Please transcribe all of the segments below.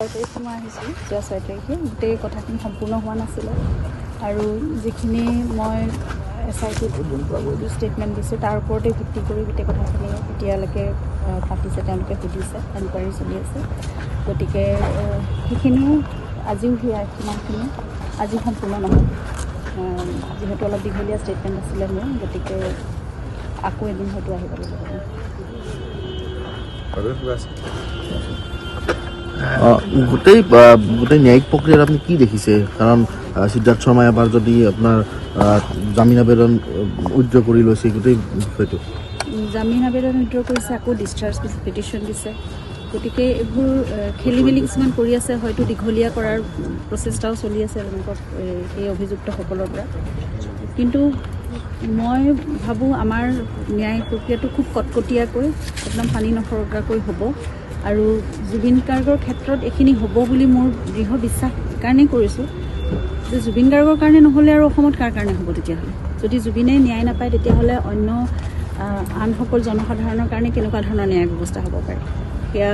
তাৰিখে মই আহিছোঁ, যোৱা 6 তাৰিখে গোটেই কথাখিনি সম্পূৰ্ণ হোৱা নাছিলে আৰু যিখিনি মই SIT ষ্টেটমেণ্ট দিছোঁ তাৰ ওপৰতে ভিত্তি কৰি গোটেই কথাখিনি এতিয়ালৈকে পাতিছে, তেওঁলোকে সুধিছে, এনকুৱাৰী চলি আছে। গতিকে সেইখিনিও আজিও সিমানখিনি আজি সম্পূৰ্ণ নহয়, যিহেতু অলপ দীঘলীয়া ষ্টেটমেণ্ট আছিলে মোৰ, গতিকে আকৌ এদিন হয়তো আহিব লাগিব। গোটেই ন্যায়িক প্ৰক্ৰিয়াত আপুনি কি দেখিছে? কাৰণ সিদ্ধাৰ্থ শৰ্মাই এবাৰ যদি আপোনাৰ জামিন আবেদন উইথড্ৰ কৰি লৈছে, গোটেই বিষয়টো জামিন আবেদন উইথড্ৰ কৰিছে, আকৌ ডিscharge পিটিশ্যন দিছে। গতিকে এইবোৰ খেলি মেলি কিছুমান কৰি আছে, হয়তো দীঘলীয়া কৰাৰ প্ৰচেষ্টাও চলি আছে তেওঁলোকক এই অভিযুক্তসকলৰ পৰা। কিন্তু মই ভাবোঁ আমাৰ ন্যায় প্ৰক্ৰিয়াটো খুব কটকটীয়াকৈ একদম পানী নসৰকাকৈ হ'ব আৰু জুবিন গাৰ্গৰ ক্ষেত্ৰত এইখিনি হ'ব বুলি মোৰ দৃঢ় বিশ্বাস কাৰণেই কৰিছোঁ যে জুবিন গাৰ্গৰ কাৰণে নহ'লে আৰু অসমত কাৰ কাৰণে হ'ব? তেতিয়াহ'লে যদি জুবিনে ন্যায় নাপায়, তেতিয়াহ'লে অন্য আনসকল জনসাধাৰণৰ কাৰণে কেনেকুৱা ধৰণৰ ন্যায় ব্যৱস্থা হ'ব পাৰে? সেয়া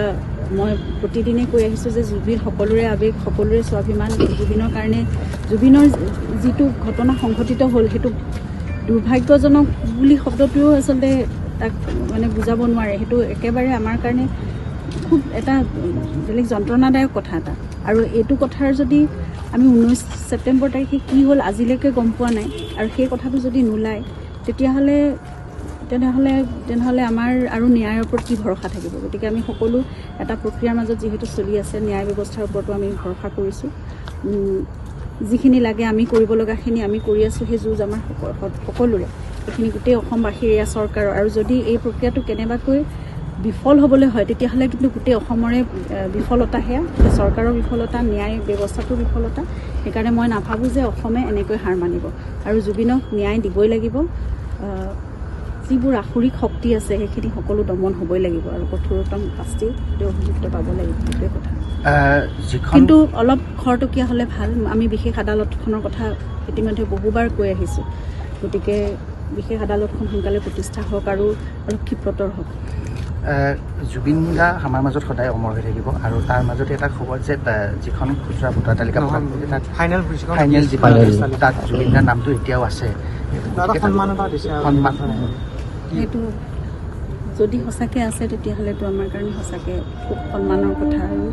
মই প্ৰতিদিনেই কৈ আহিছোঁ যে জুবিন সকলোৰে আৱেগ, সকলোৰে স্বাভিমান। জুবিনৰ কাৰণে জুবিনৰ যিটো ঘটনা সংঘটিত হ'ল সেইটো দুৰ্ভাগ্যজনক বুলি শব্দটোও আচলতে তাক মানে বুজাব নোৱাৰে। সেইটো একেবাৰে আমাৰ কাৰণে খুব এটা বেলেগ যন্ত্ৰণাদায়ক কথা এটা। আৰু এইটো কথাৰ যদি আমি 19 ছেপ্টেম্বৰ তাৰিখে কি হ'ল আজিলৈকে গম পোৱা নাই আৰু সেই কথাটো যদি নোলায়, তেনেহ'লে আমাৰ আৰু ন্যায়ৰ ওপৰত কি ভৰসা থাকিব? গতিকে আমি সকলো এটা প্ৰক্ৰিয়াৰ মাজত যিহেতু চলি আছে, ন্যায় ব্যৱস্থাৰ ওপৰতো আমি ভৰসা কৰিছোঁ। যিখিনি লাগে আমি কৰিব লগাখিনি আমি কৰি আছোঁ। সেই যুঁজ আমাৰ সকলোৰে, এইখিনি গোটেই অসমবাসীৰ, এয়া চৰকাৰৰ। আৰু যদি এই প্ৰক্ৰিয়াটো কেনেবাকৈ বিফল হ'বলৈ হয়, তেতিয়াহ'লে কিন্তু গোটেই অসমৰে বিফলতা, সেয়া চৰকাৰৰ বিফলতা, ন্যায় ব্যৱস্থাটোৰ বিফলতা। সেইকাৰণে মই নাভাবোঁ যে অসমে এনেকৈ হাৰ মানিব আৰু জুবিনক ন্যায় দিবই লাগিব। যিবোৰ আসুৰিক শক্তি আছে সেইখিনি সকলো দমন হ'বই লাগিব আৰু কঠোৰতম শাস্তি অভিযুক্ত পাব লাগিব, সেইটোৱে কথা। কিন্তু অলপ খৰতকীয়া হ'লে ভাল। আমি বিশেষ আদালতখনৰ কথা ইতিমধ্যে বহুবাৰ কৈ আহিছোঁ। গতিকে বিশেষ আদালতখন সোনকালে প্ৰতিষ্ঠা হওক আৰু অলপ ক্ষিপ্ৰতৰ হওক। জুবিন দা আমাৰ মাজত সদায় অমৰ হৈ থাকিব আৰু তাৰ মাজতে এটা খবৰ যে যিখন খুচুৰা ভোটাৰ তালিকা ফাইনেল তাত জুবিন দাৰ নামটো এতিয়াও আছে। সেইটো যদি সঁচাকৈ আছে তেতিয়াহ'লেতো আমাৰ কাৰণে সঁচাকৈ খুব সন্মানৰ কথা আৰু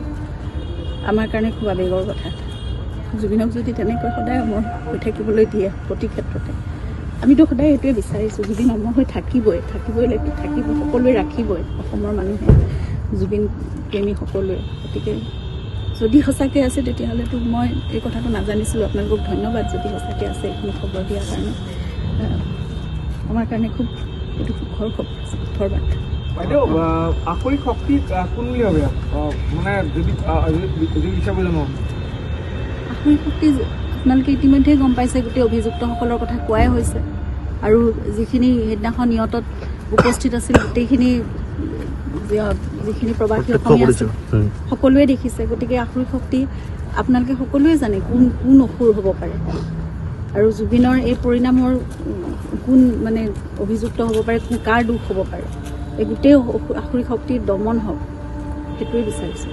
আমাৰ কাৰণে খুব আৱেগৰ কথা। জুবিনক যদি তেনেকৈ সদায় অমৰ হৈ থাকিবলৈ দিয়ে প্ৰতি ক্ষেত্ৰতে, আমিতো সদায় এইটোৱে বিচাৰিছোঁ, জুবিন অমৰ হৈ থাকিব, সকলোৱে ৰাখিবই অসমৰ মানুহে, জুবিন প্ৰেমী সকলোৱে। গতিকে যদি সঁচাকৈ আছে তেতিয়াহ'লেতো মই এই কথাটো নাজানিছিলোঁ। আপোনালোকক ধন্যবাদ যদি সঁচাকৈ আছে এইখিনি খবৰ দিয়াৰ কাৰণে। আমাৰ কাৰণে খুব এইটো সুখৰ বাৰ্তা। বাইদেউ, আসুৰিক শক্তি কোন বুলি ভাবে? মানে আসুৰিক শক্তি আপোনালোকে ইতিমধ্যেই গম পাইছে, গোটেই অভিযুক্তসকলৰ কথা কোৱাই হৈছে আৰু যিখিনি সেইদিনাখন নিয়তত উপস্থিত আছিল গোটেইখিনি যিখিনি প্ৰবাসী অসমীয়া আছিল সকলোৱে দেখিছে। গতিকে আসুৰিক শক্তি আপোনালোকে সকলোৱে জানে কোন অসুৰ হ'ব পাৰে আৰু জুবিনৰ এই পৰিণামৰ কোন মানে অভিযুক্ত হ'ব পাৰে, কাৰ দুখ হ'ব পাৰে। এই গোটেই আসুৰিক শক্তিৰ দমন হওক, সেইটোৱে বিচাৰিছোঁ।